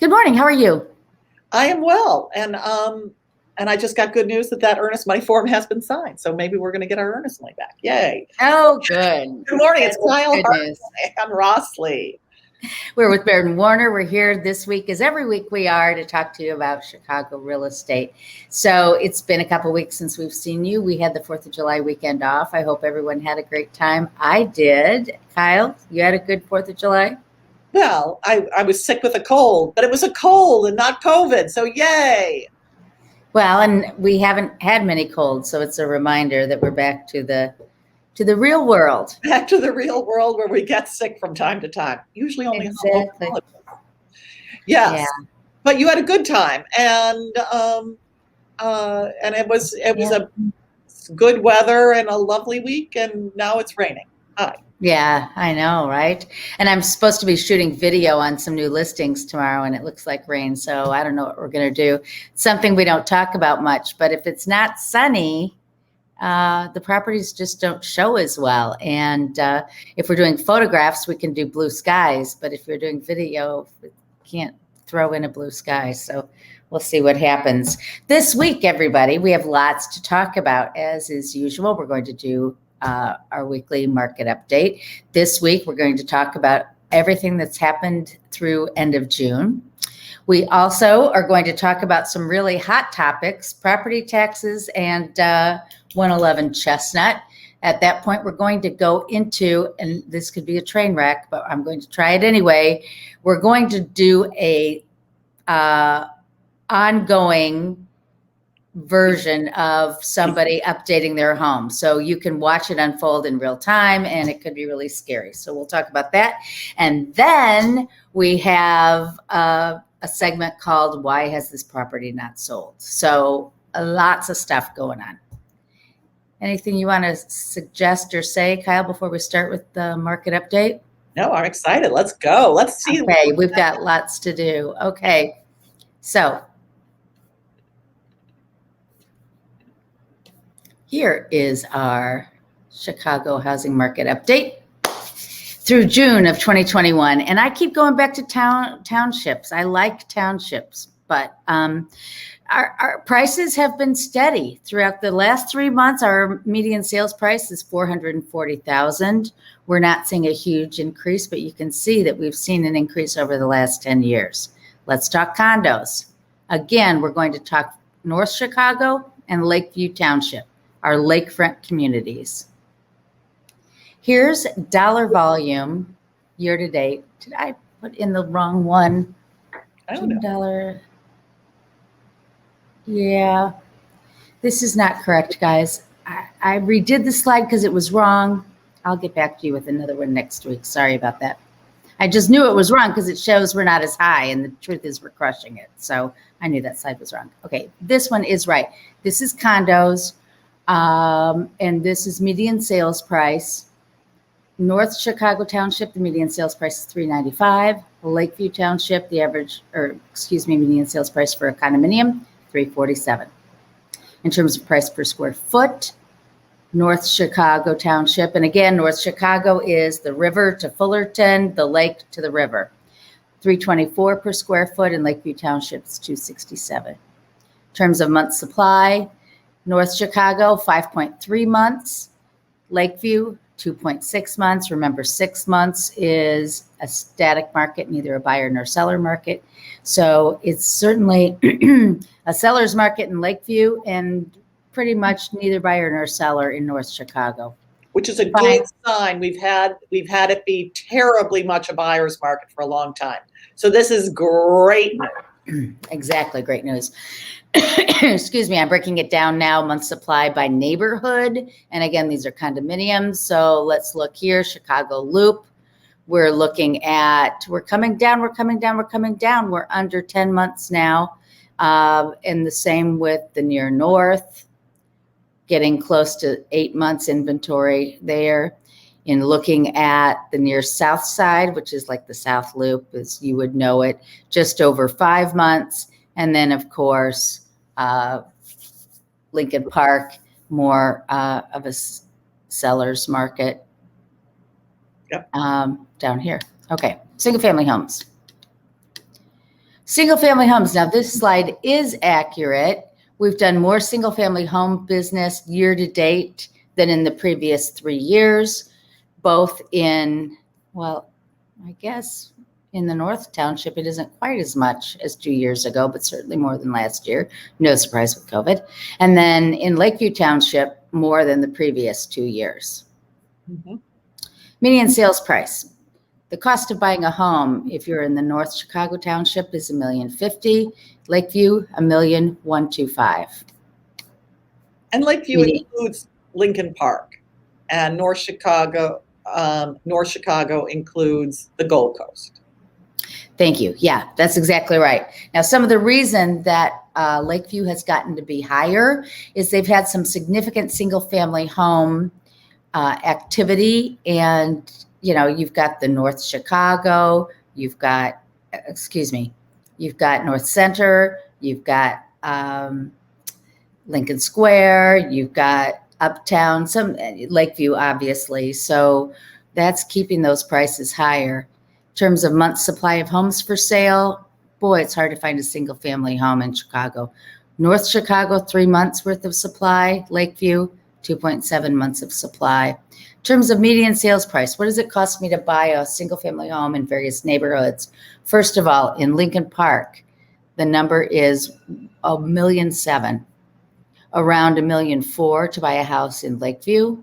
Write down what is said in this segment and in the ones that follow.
Good morning. How are you? I am well, and I just got good news that earnest money form has been signed. So maybe we're going to get our earnest money back. Yay! Oh, good. Good morning. That It's is Kyle good Harvey news. and Rossley. We're with Baird Warner. We're here this week, as every week we are, to talk to you about Chicago real estate. So it's been a couple weeks since we've seen you. We had the 4th of July weekend off. I hope everyone had a great time. I did. Kyle, you had a good 4th of July? Well, I was sick with a cold, but it was a cold and not COVID. So yay! Well, and we haven't had many colds, so it's a reminder that we're back to the real world. Back to the real world where we get sick from time to time. Usually only Exactly. Yes, Yeah. but you had a good time, and it was Yeah. a good weather and a lovely week, and now it's raining. Hi. Yeah, I know, right? And I'm supposed to be shooting video on some new listings tomorrow, and it looks like rain. So I don't know what we're going to do. It's something we don't talk about much, but if it's not sunny, the properties just don't show as well. And if we're doing photographs, we can do blue skies. But if you're doing video, we can't throw in a blue sky. So we'll see what happens. This week, everybody, we have lots to talk about. As is usual, we're going to do our weekly market update. This week, we're going to talk about everything that's happened through end of June. We also are going to talk about some really hot topics, property taxes and 111 Chestnut. At that point, we're going to go into, and this could be a train wreck, but I'm going to try it anyway. We're going to do a ongoing version of somebody updating their home. So you can watch it unfold in real time, and it could be really scary. So we'll talk about that. And then we have a segment called Why Has This Property Not Sold? So lots of stuff going on. Anything you want to suggest or say, Kyle, before we start with the market update? No, I'm excited. Let's go. Let's see. Okay, we've got lots to do. Okay, so here is our Chicago housing market update through June of 2021. And I keep going back to townships. I like townships, but our prices have been steady throughout the last 3 months. Our median sales price is $440,000. We're not seeing a huge increase, but you can see that we've seen an increase over the last 10 years. Let's talk condos. Again, we're going to talk North Chicago and Lakeview Township, our lakefront communities. Here's dollar volume year to date. Did I put in the wrong one? I don't know. Dollar. Yeah, this is not correct, guys. I redid the slide because it was wrong. I'll get back to you with another one next week. Sorry about that. I just knew it was wrong because it shows we're not as high, and the truth is we're crushing it. So I knew that slide was wrong. Okay, this one is right. This is condos, and this is median sales price. North Chicago Township, the median sales price is $395. Lakeview Township, median sales price for a condominium, $347. In terms of price per square foot, North Chicago Township, and again, North Chicago is the river to Fullerton, the lake to the river, $324 per square foot, and Lakeview Township is $267. In terms of month supply, North Chicago, 5.3 months, Lakeview, 2.6 months. Remember, 6 months is a static market, neither a buyer nor seller market. So it's certainly a seller's market in Lakeview and pretty much neither buyer nor seller in North Chicago. Which is a good sign. We've had it be terribly much a buyer's market for a long time. So this is great news. Exactly, great news. Excuse me, I'm breaking it down now, month supply by neighborhood. And again, these are condominiums. So let's look here, Chicago Loop. We're looking at, we're coming down. We're under 10 months now. And the same with the near north, getting close to 8 months inventory there. In looking at the near south side, which is like the South Loop, as you would know it, just over 5 months. And then, of course, Lincoln Park, more of a seller's market. Yep. Down here. Okay, single family homes. Single family homes. Now this slide is accurate. We've done more single family home business year to date than in the previous 3 years, both in, well, I guess in the North Township, it isn't quite as much as 2 years ago, but certainly more than last year. No surprise with COVID. And then in Lakeview Township, more than the previous 2 years. Mhm. Median sales price. The cost of buying a home, if you're in the North Chicago Township, is $1,050,000. Lakeview, $1,125,000. And Lakeview includes Lincoln Park, and North Chicago includes the Gold Coast. Thank you. Yeah, that's exactly right. Now, some of the reason that Lakeview has gotten to be higher is they've had some significant single-family home activity, and you've got the North Chicago, you've got North Center, you've got Lincoln Square, you've got Uptown, some Lakeview, obviously. So that's keeping those prices higher. In terms of months supply of homes for sale, boy, it's hard to find a single family home in Chicago. North Chicago, 3 months worth of supply. Lakeview, 2.7 months of supply. In terms of median sales price, what does it cost me to buy a single family home in various neighborhoods? First of all, in Lincoln Park, the number is $1,700,000. Around $1,400,000 to buy a house in Lakeview.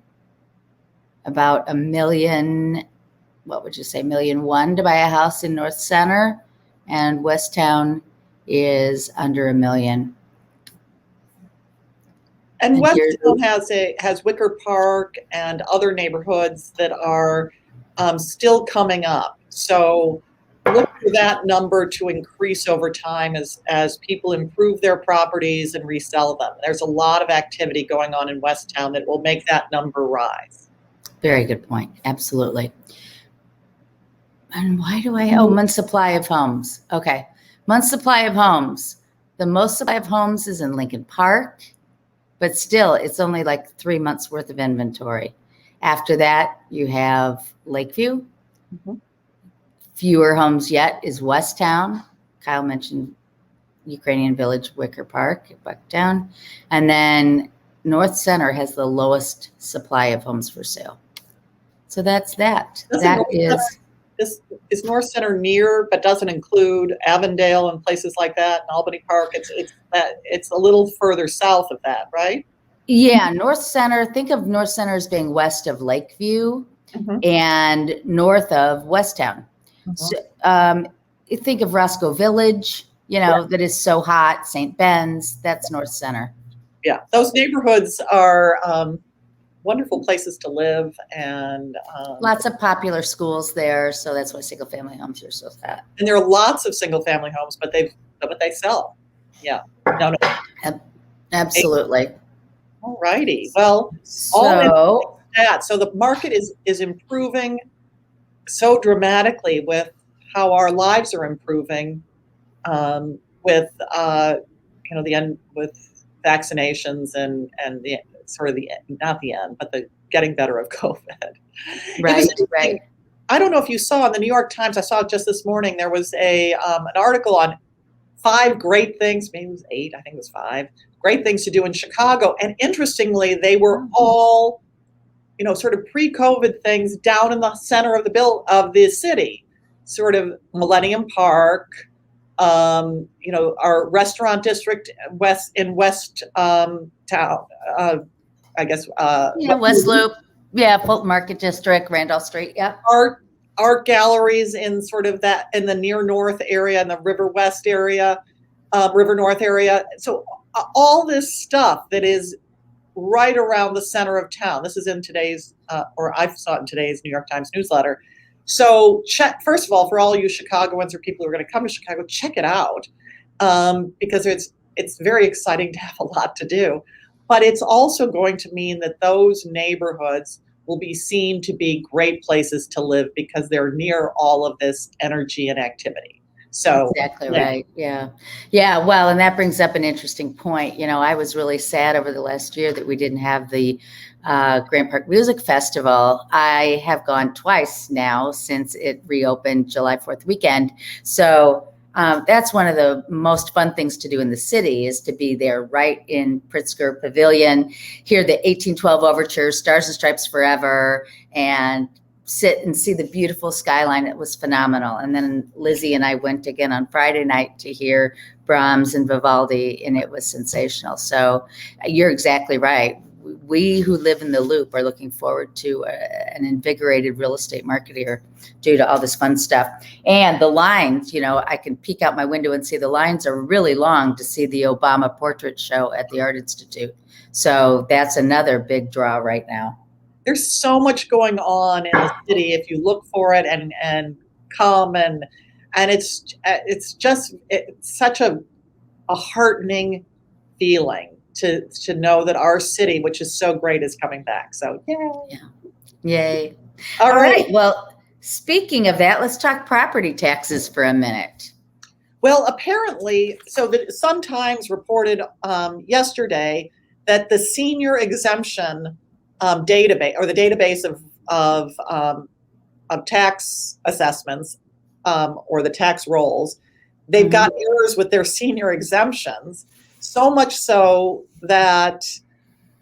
About $1,100,000, what would you say, $1,100,000 to buy a house in North Center, and Westtown is under $1,000,000. And Westtown has Wicker Park and other neighborhoods that are still coming up. So look for that number to increase over time as people improve their properties and resell them. There's a lot of activity going on in Westtown that will make that number rise. Very good point. Absolutely. And why do month supply of homes. Okay. Month supply of homes. The most supply of homes is in Lincoln Park, but still it's only like 3 months worth of inventory. After that, you have Lakeview. Mm-hmm. Fewer homes yet is Westtown. Kyle mentioned Ukrainian Village, Wicker Park, Bucktown. And then North Center has the lowest supply of homes for sale. So that's that. Is North Center near, but doesn't include Avondale and places like that, and Albany Park? It's a little further south of that, right? Yeah, North Center. Think of North Center as being west of Lakeview, mm-hmm. and north of Westtown. Mm-hmm. So, you think of Roscoe Village, that is so hot. St. Ben's, that's North Center. Yeah, those neighborhoods are wonderful places to live, and lots of popular schools there. So that's why single family homes are so fat. And there are lots of single family homes, but they sell. Yeah, no. Absolutely. All righty. Well, so the market is improving so dramatically with how our lives are improving, with the end with vaccinations and the sort of not the end, but the getting better of COVID. Right. I don't know if you saw in the New York Times, I saw it just this morning, there was an article on 5 great things, maybe it was 8, I think it was 5, great things to do in Chicago. And interestingly, they were all, sort of pre-COVID things down in the center of the city, sort of Millennium Park, our restaurant district West Town, I guess. West Loop. Yeah, Fulton Market District, Randolph Street. Yeah. Art galleries in sort of that, in the near north area and the River North area. So all this stuff that is right around the center of town. This is in today's, or I saw it in today's New York Times newsletter. So check, first of all, for all you Chicagoans or people who are going to come to Chicago, check it out, because it's very exciting to have a lot to do. But it's also going to mean that those neighborhoods will be seen to be great places to live because they're near all of this energy and activity. So exactly right. Yeah. Well, and that brings up an interesting point. I was really sad over the last year that we didn't have the Grant Park Music Festival. I have gone twice now since it reopened July 4th weekend. So That's one of the most fun things to do in the city, is to be there right in Pritzker Pavilion, hear the 1812 overture, Stars and Stripes Forever, and sit and see the beautiful skyline. It was phenomenal. And then Lizzie and I went again on Friday night to hear Brahms and Vivaldi, and it was sensational. So you're exactly right. We who live in the Loop are looking forward to an invigorated real estate market here due to all this fun stuff. And the lines, I can peek out my window and see the lines are really long to see the Obama portrait show at the Art Institute. So that's another big draw right now. There's so much going on in the city if you look for it and come, and it's such a heartening feeling to know that our city, which is so great, is coming back. So Yay. All right. Well, speaking of that, let's talk property taxes for a minute. Well, apparently, so the Sun-Times reported yesterday that the senior exemption database, or the database of tax assessments, or the tax rolls, they've got errors with their senior exemptions, so much so that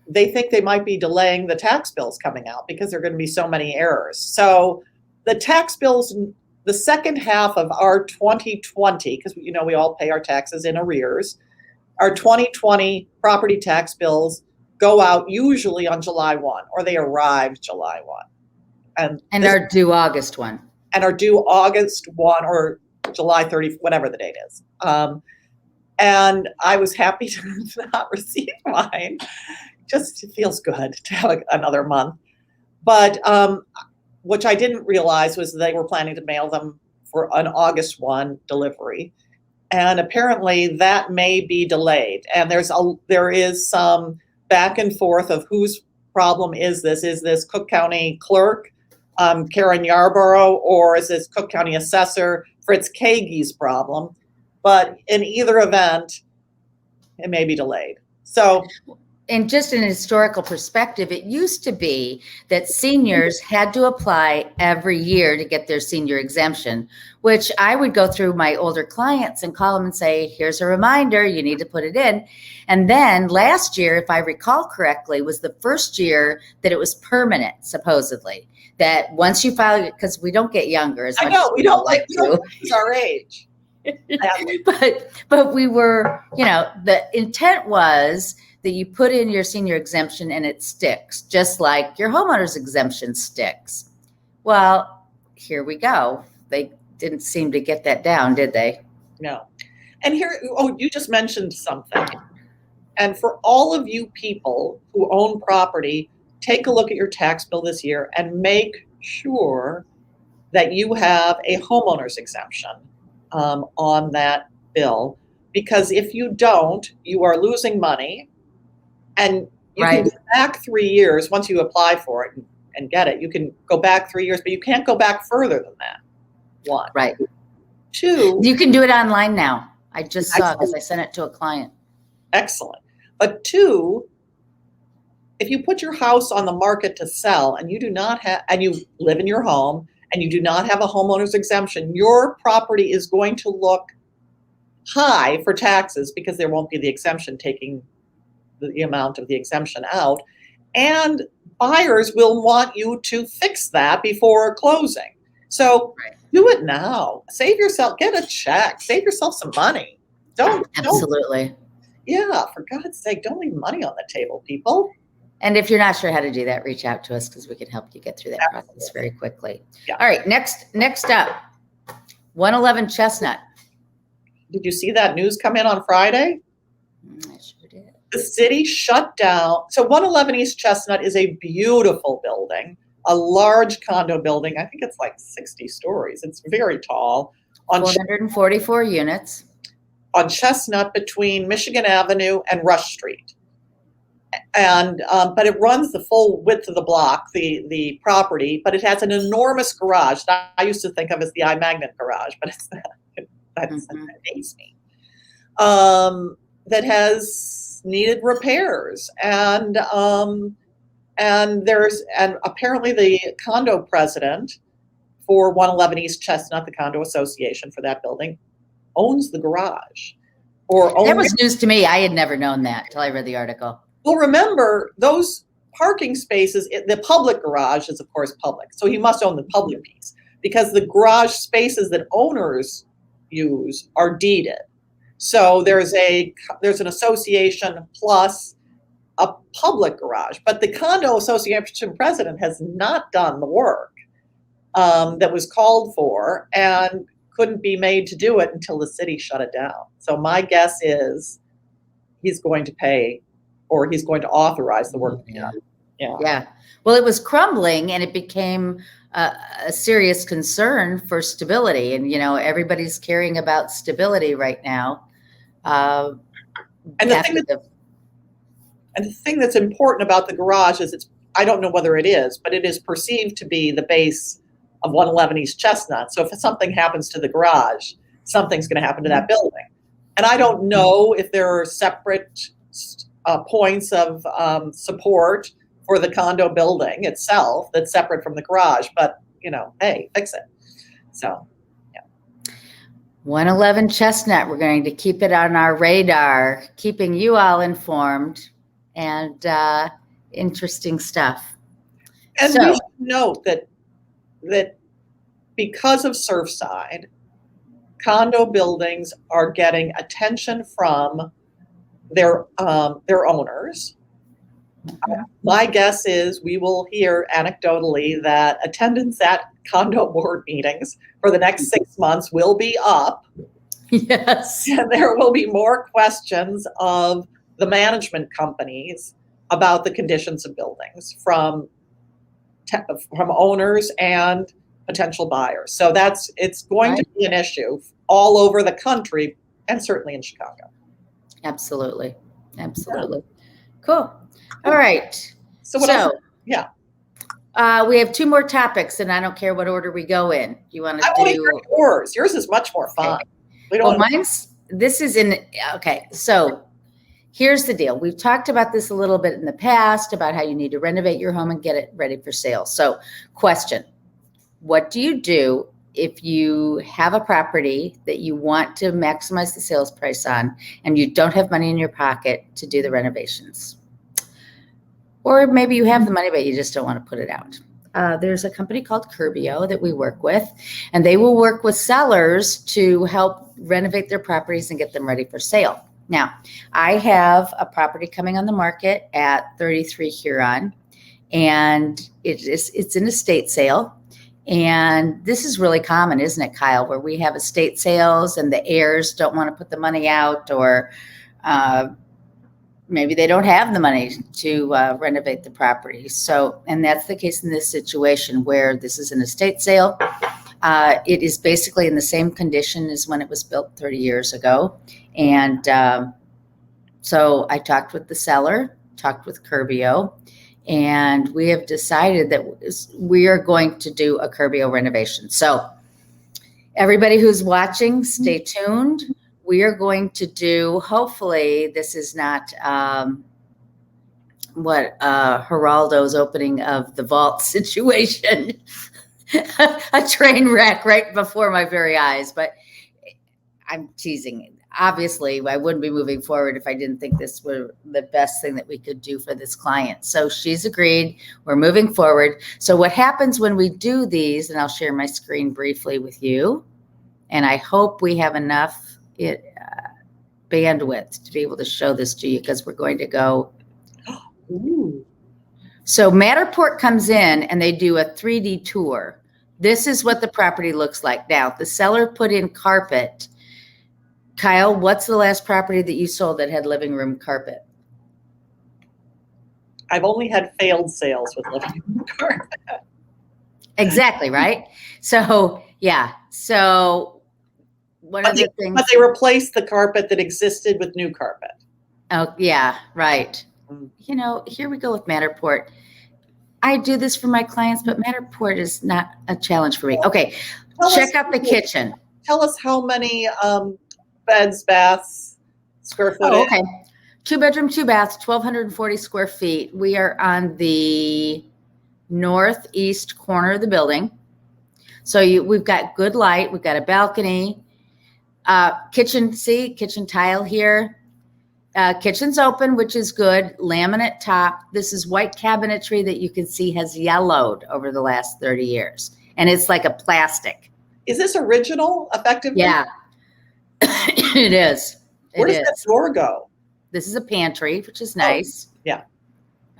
they think they might be delaying the tax bills coming out because there are going to be so many errors. So the tax bills, the second half of our 2020, because we all pay our taxes in arrears, our 2020 property tax bills go out usually on July 1, or they arrive July 1. And are due August 1. And are due August 1 or July 30, whatever the date is. And I was happy to not receive mine. Just feels good to have another month. But which I didn't realize was they were planning to mail them for an August 1 delivery. And apparently that may be delayed. And there is some back and forth of whose problem is this? Is this Cook County Clerk, Karen Yarborough, or is this Cook County Assessor Fritz Kage's problem? But in either event, it may be delayed. So, and just in a historical perspective, it used to be that seniors had to apply every year to get their senior exemption, which I would go through my older clients and call them and say, here's a reminder, you need to put it in. And then last year, if I recall correctly, was the first year that it was permanent, supposedly, that once you file it, because we don't get younger as much. I know, as we don't like to. It's our age. but we were, the intent was that you put in your senior exemption and it sticks, just like your homeowner's exemption sticks. Well, here we go. They didn't seem to get that down, did they? No. And you just mentioned something. And for all of you people who own property, take a look at your tax bill this year and make sure that you have a homeowner's exemption on that bill. Because if you don't, you are losing money. And you can go back 3 years once you apply for it and get it. You can go back 3 years, but you can't go back further than that. One. Right. Two. You can do it online now. I just saw because I sent it to a client. Excellent. But two, if you put your house on the market to sell and you do not have, and you live in your home and you do not have a homeowner's exemption, your property is going to look high for taxes because there won't be the exemption taking the amount of the exemption out. And buyers will want you to fix that before closing. So do it now. Save yourself, get a check, save yourself some money. Absolutely. Yeah, for God's sake, don't leave money on the table, people. And if you're not sure how to do that, reach out to us because we can help you get through that process very quickly. Yeah. All right, next up, 111 Chestnut. Did you see that news come in on Friday? I sure did. The city shut down. So 111 East Chestnut is a beautiful building, a large condo building. I think it's like 60 stories. It's very tall. On 444 units. On Chestnut between Michigan Avenue and Rush Street. And but it runs the full width of the block, the property, but it has an enormous garage that I used to think of as the iMagnet garage, but it's not. That amazes me. That has needed repairs, and apparently the condo president for 111 East Chestnut, the condo association for that building, owns the garage or owns. That was news to me. I had never known that until I read the article. Well, remember those parking spaces, the public garage is of course public. So he must own the public piece because the garage spaces that owners use are deeded. So there's an association plus a public garage, but the condo association president has not done the work that was called for and couldn't be made to do it until the city shut it down. So my guess is he's going to pay, or he's going to authorize the work. Yeah. Well, it was crumbling and it became a serious concern for stability. And, everybody's caring about stability right now. And the thing that's important about the garage is I don't know whether it is, but it is perceived to be the base of 111 East Chestnut. So if something happens to the garage, something's going to happen to that building. And I don't know if there are separate points of support for the condo building itself that's separate from the garage, but hey, fix it. So, yeah. 111 Chestnut, we're going to keep it on our radar, keeping you all informed and interesting stuff. And we should note that because of Surfside, condo buildings are getting attention from their owners. My guess is we will hear anecdotally that attendance at condo board meetings for the next 6 months will be up. Yes. And there will be more questions of the management companies about the conditions of buildings from owners and potential buyers. So it's going to be an issue all over the country and certainly in Chicago. Absolutely. Cool. All right. So what else? Yeah. We have 2 more topics, and I don't care what order we go in. You want to do yours? Yours is much more fun. Okay. Okay. So here's the deal. We've talked about this a little bit in the past about how you need to renovate your home and get it ready for sale. So question, what do you do if you have a property that you want to maximize the sales price on and you don't have money in your pocket to do the renovations? Or maybe you have the money, but you just don't want to put it out. There's a company called Curbio that we work with, and they will work with sellers to help renovate their properties and get them ready for sale. Now, I have a property coming on the market at 33 Huron, and it's an estate sale. And this is really common, isn't it, Kyle, where we have estate sales and the heirs don't want to put the money out, or maybe they don't have the money to renovate the property. So, and that's the case in this situation where this is an estate sale. It is basically in the same condition as when it was built 30 years ago. And so I talked with the seller, talked with Curbio, and we have decided that we are going to do a Curbio renovation. So everybody who's watching, stay tuned. We are going to do, hopefully this is not Geraldo's opening of the vault situation, a train wreck right before my very eyes, but I'm teasing. Obviously, I wouldn't be moving forward if I didn't think this were the best thing that we could do for this client. So she's agreed. We're moving forward. So what happens when we do these, and I'll share my screen briefly with you, and I hope we have enough bandwidth to be able to show this to you because we're going to go. Ooh. So Matterport comes in and they do a 3D tour. This is what the property looks like. Now, the seller put in carpet. Kyle, what's the last property that you sold that had living room carpet? I've only had failed sales with living room carpet. Exactly, right? So, yeah. So one of the things. But they replaced the carpet that existed with new carpet. Oh, yeah, right. You know, here we go with Matterport. I do this for my clients, but Matterport is not a challenge for me. Okay, check out the kitchen. Tell us how many beds, baths, square footage. Oh, okay. 2-bedroom, 2 baths, 1,240 square feet. We are on the northeast corner of the building. So we've got good light. We've got a balcony. Kitchen, see, kitchen tile here. Kitchen's open, which is good. Laminate top. This is white cabinetry that you can see has yellowed over the last 30 years. And it's like a plastic. Is this original, effectively? Yeah, it is. Where does that door go? This is a pantry, which is nice. Yeah.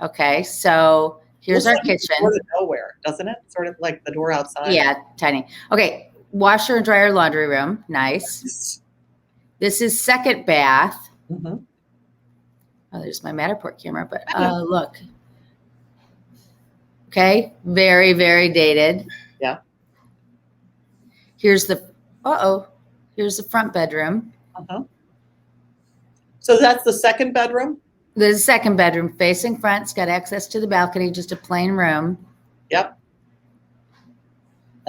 Okay, so here's our kitchen. Door to nowhere, doesn't it? Sort of like the door outside. Yeah, tiny. Okay, washer and dryer, laundry room. Nice. This is second bath. Mm-hmm. Oh, there's my Matterport camera, but look. Okay, very, very dated. Yeah. Here's the, here's the front bedroom. Uh-huh. So that's the second bedroom? The second bedroom facing front. It's got access to the balcony, just a plain room. Yep.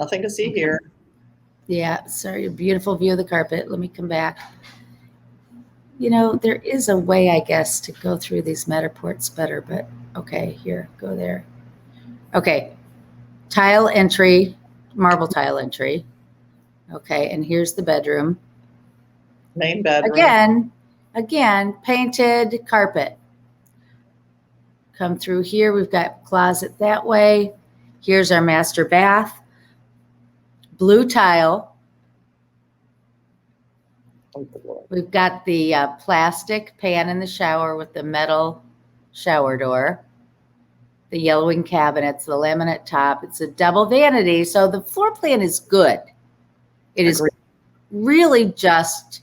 Nothing to see here. Yeah, sorry, a beautiful view of the carpet. Let me come back. You know, there is a way, I guess, to go through these Matterports better, but okay, here, go there. Okay, tile entry, marble tile entry. Okay, and here's the bedroom. Main bedroom. Again, painted carpet. Come through here, we've got closet that way. Here's our master bath. Blue tile. We've got the plastic pan in the shower with the metal shower door. The yellowing cabinets, the laminate top. It's a double vanity, so the floor plan is good. It is really just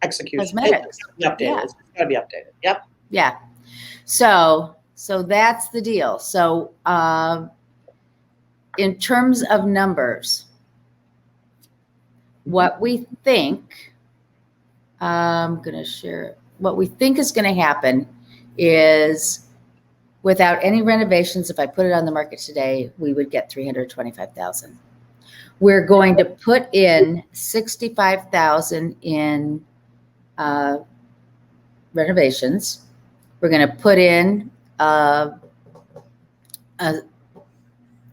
execution. Cosmetics. It's updated. Yeah. It's got to be updated. Yep. Yeah. So that's the deal. So in terms of numbers, what we think, I'm going to share, what we think is going to happen is without any renovations, if I put it on the market today, we would get $325,000. We're going to put in $65,000 in renovations. We're going to put in a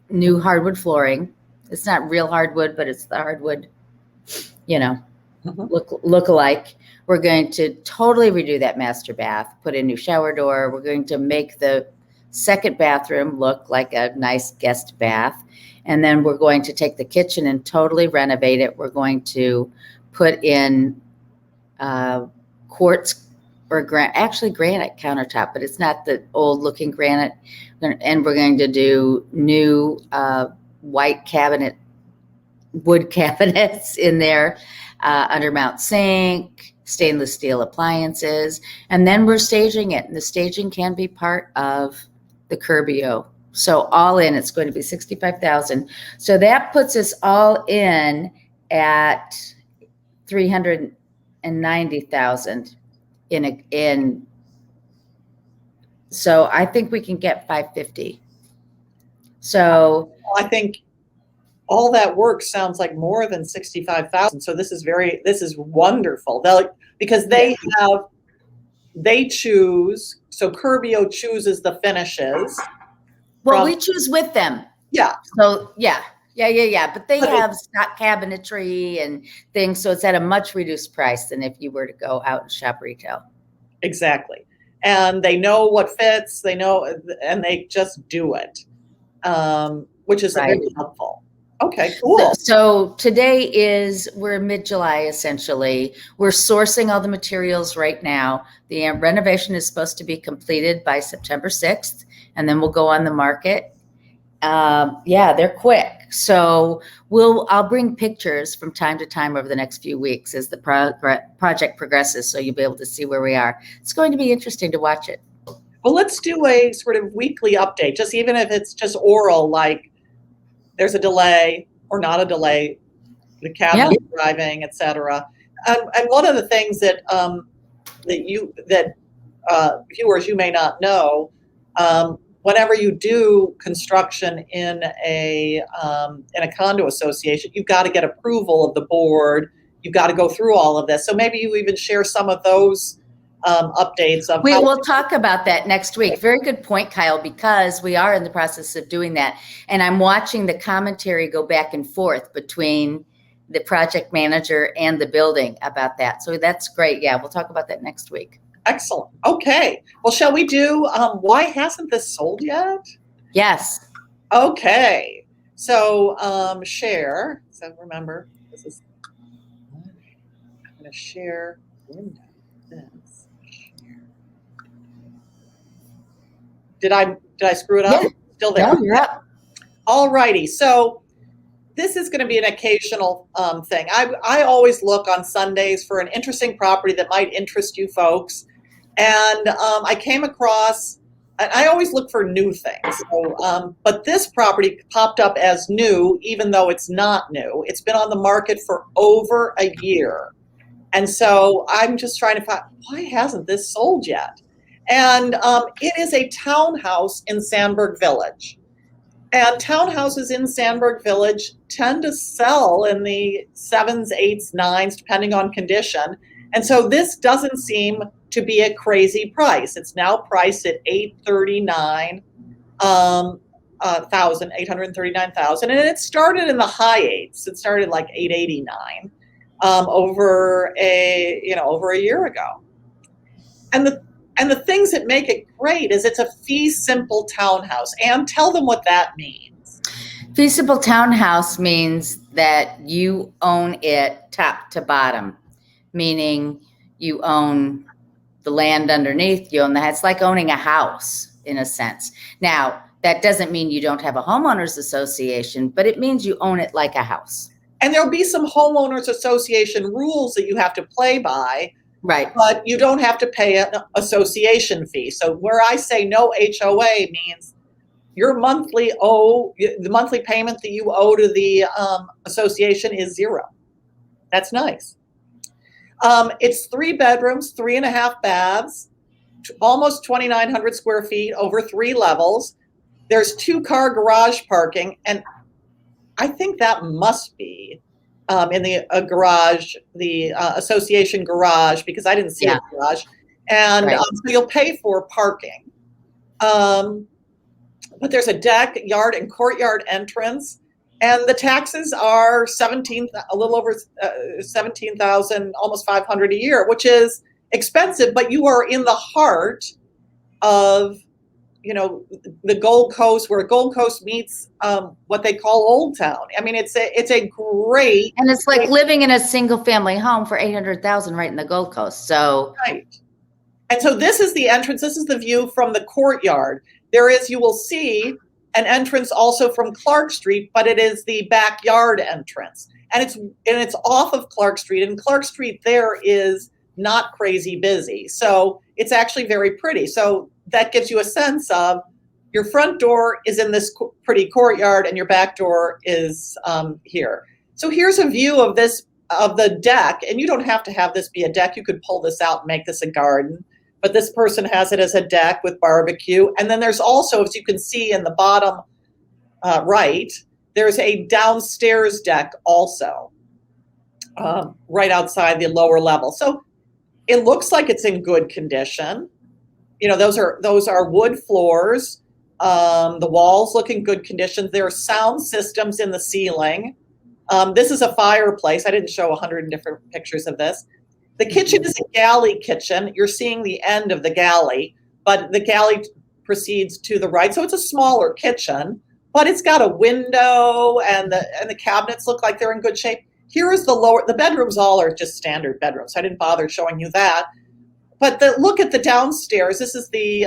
new hardwood flooring. It's not real hardwood, but it's the hardwood, you know, look alike. We're going to totally redo that master bath, put in new shower door. We're going to make the second bathroom look like a nice guest bath. And then we're going to take the kitchen and totally renovate it. We're going to put in quartz or granite countertop, but it's not the old looking granite. And we're going to do new white wood cabinets in there, undermount sink, stainless steel appliances. And then we're staging it. And the staging can be part of the Curbio. So all in, it's going to be $65,000. So that puts us all in at $390,000 in. So I think we can get $550. So I think all that work sounds like more than $65,000. So this is wonderful. Because they choose. So Curbio chooses the finishes. Well, we choose with them. Yeah. So yeah. But they have stock cabinetry and things, so it's at a much reduced price than if you were to go out and shop retail. Exactly. And they know what fits. They know, and they just do it, which is very helpful. Okay, cool. So today we're mid-July essentially. We're sourcing all the materials right now. The renovation is supposed to be completed by September 6th, and then we'll go on the market. They're quick. So I'll bring pictures from time to time over the next few weeks as the project progresses, so you'll be able to see where we are. It's going to be interesting to watch it. Well, let's do a sort of weekly update, just even if it's just oral, like there's a delay or not a delay, the cabinet arriving, et cetera. And one of the things that viewers, you may not know, whenever you do construction in a condo association, you've got to get approval of the board. You've got to go through all of this. So maybe you even share some of those updates. We'll talk about that next week. Very good point, Kyle, because we are in the process of doing that. And I'm watching the commentary go back and forth between the project manager and the building about that. So that's great. Yeah, we'll talk about that next week. Excellent. Okay. Well, shall we do why hasn't this sold yet? Yes. Okay. So share. So remember, this is, I'm going to share window. This. Share. Did I screw it up? Yeah. Still there. No, you're up. All righty. So this is going to be an occasional thing. I always look on Sundays for an interesting property that might interest you folks. And I came across, and I always look for new things. So, but this property popped up as new, even though it's not new. It's been on the market for over a year. And so I'm just trying to find, why hasn't this sold yet? And it is a townhouse in Sandburg Village. And townhouses in Sandburg Village tend to sell in the 7s, 8s, 9s, depending on condition. And so this doesn't seem to be a crazy price. It's now priced at $839,000, and it started in the high 8s. It started like $889 over a year ago. And the things that make it great is it's a fee simple townhouse. And tell them what that means. Fee simple townhouse means that you own it top to bottom, meaning you own the land underneath, you own the, it's like owning a house in a sense. Now, that doesn't mean you don't have a homeowners association, but it means you own it like a house. And there'll be some homeowners association rules that you have to play by. Right. But you don't have to pay an association fee. So where I say no HOA means the monthly payment that you owe to the association is zero. That's nice. It's 3 bedrooms, 3.5 baths, almost 2,900 square feet over 3 levels. There's 2-car garage parking. And I think that must be in the garage, the association garage, because I didn't see a garage. And right. So you'll pay for parking. But there's a deck, yard, and courtyard entrance. And the taxes are a little over 17,000, almost 500 a year, which is expensive, but you are in the heart of, the Gold Coast, where Gold Coast meets what they call Old Town. I mean, it's a great, and it's like living in a single family home for 800,000 right in the Gold Coast. So right. And so this is the entrance. This is the view from the courtyard. You will see an entrance also from Clark Street, but it is the backyard entrance, and it's off of Clark Street. And Clark Street there is not crazy busy, so it's actually very pretty. So that gives you a sense of your front door is in this pretty courtyard, and your back door is here. So here's a view of the deck, and you don't have to have this be a deck. You could pull this out and make this a garden. But this person has it as a deck with barbecue. And then there's also, as you can see in the bottom right, there's a downstairs deck also right outside the lower level. So it looks like it's in good condition. Those are wood floors. The walls look in good condition. There are sound systems in the ceiling. This is a fireplace. I didn't show 100 different pictures of this. The kitchen is a galley kitchen. You're seeing the end of the galley, but the galley proceeds to the right. So it's a smaller kitchen, but it's got a window, and the cabinets look like they're in good shape. Here is the bedrooms all are just standard bedrooms. I didn't bother showing you that. But look at the downstairs. This is the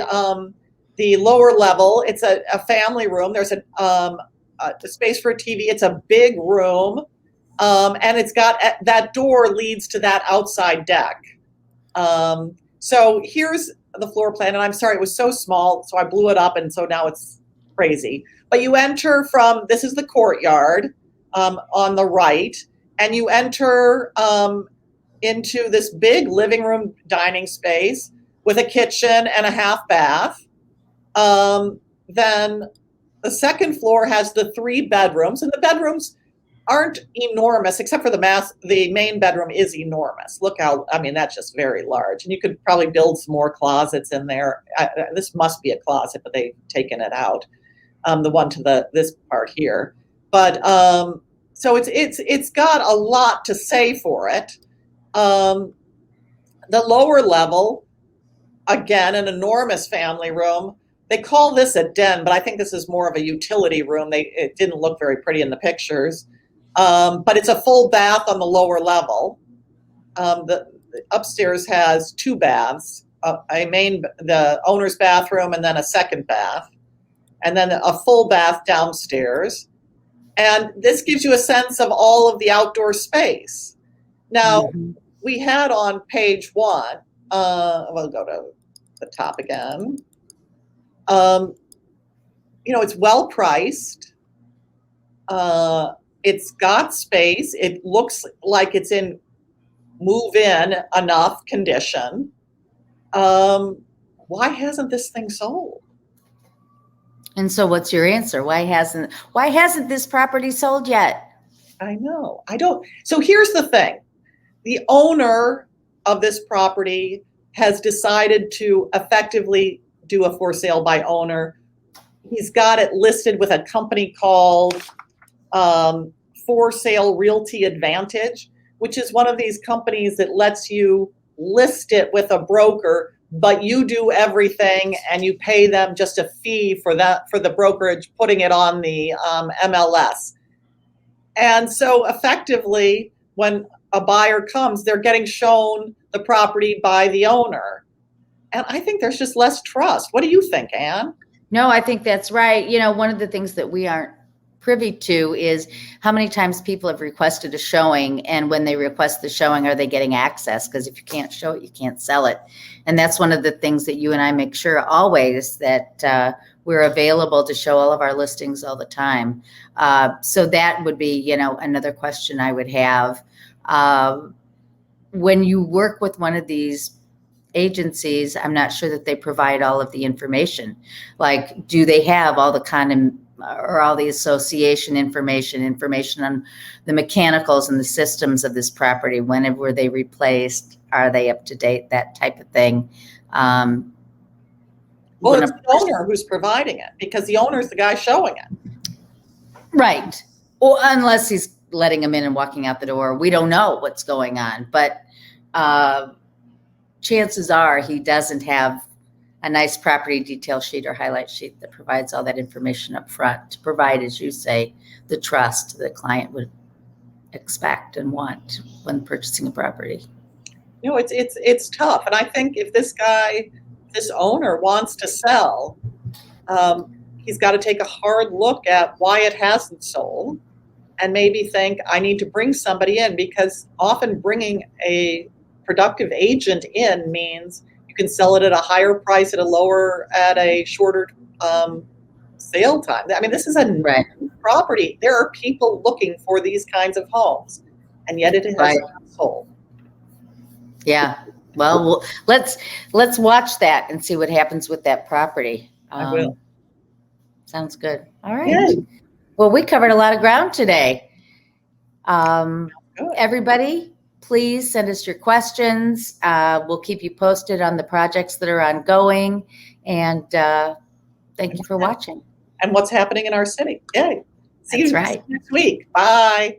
lower level. It's a family room. There's a space for a TV. It's a big room. And it's got that door leads to that outside deck. So here's the floor plan, and I'm sorry, it was so small, so I blew it up, and so now it's crazy. But you enter this is the courtyard on the right, and you enter into this big living room dining space with a kitchen and a half bath. Then the second floor has the 3 bedrooms, and the bedrooms aren't enormous, except for the main bedroom is enormous. Look that's just very large. And you could probably build some more closets in there. This must be a closet, but they've taken it out. The one to this part here. But So it's got a lot to say for it. The lower level, again, an enormous family room. They call this a den, but I think this is more of a utility room. It didn't look very pretty in the pictures. But it's a full bath on the lower level. The upstairs has 2 baths, the owner's bathroom and then a second bath, and then a full bath downstairs. And this gives you a sense of all of the outdoor space. Now, we had on page 1, we'll go to the top again. It's well priced. It's got space. It looks like it's in move-in enough condition. Why hasn't this thing sold? And so what's your answer? Why hasn't this property sold yet? I know. I don't. So here's the thing. The owner of this property has decided to effectively do a for sale by owner. He's got it listed with a company called For Sale Realty Advantage, which is one of these companies that lets you list it with a broker, but you do everything and you pay them just a fee for the brokerage putting it on the MLS. And so effectively, when a buyer comes, they're getting shown the property by the owner. And I think there's just less trust. What do you think, Anne? No, I think that's right. One of the things that we aren't privy to is how many times people have requested a showing, and when they request the showing, are they getting access? Because if you can't show it, you can't sell it. And that's one of the things that you and I make sure always that we're available to show all of our listings all the time. So that would be, another question I would have. When you work with one of these agencies, I'm not sure that they provide all of the information. Like, do they have all the or all the association information on the mechanicals and the systems of this property? When were they replaced? Are they up to date? That type of thing. Well, it's the owner who's providing it, because the owner is the guy showing it. Right. Well, unless he's letting them in and walking out the door. We don't know what's going on. But chances are he doesn't have a nice property detail sheet or highlight sheet that provides all that information up front to provide, as you say, the trust the client would expect and want when purchasing a property. It's tough. And I think if this owner wants to sell, he's got to take a hard look at why it hasn't sold and maybe think, I need to bring somebody in, because often bringing a productive agent in means you can sell it at a higher price at a shorter sale time. I mean, this is a new property. There are people looking for these kinds of homes, and yet it has not sold. Yeah. Well, let's watch that and see what happens with that property. I will. Sounds good. All right. Good. Well, we covered a lot of ground today. Everybody, please send us your questions. We'll keep you posted on the projects that are ongoing. And thank you for watching. And what's happening in our city. Yay. See you next week. Bye.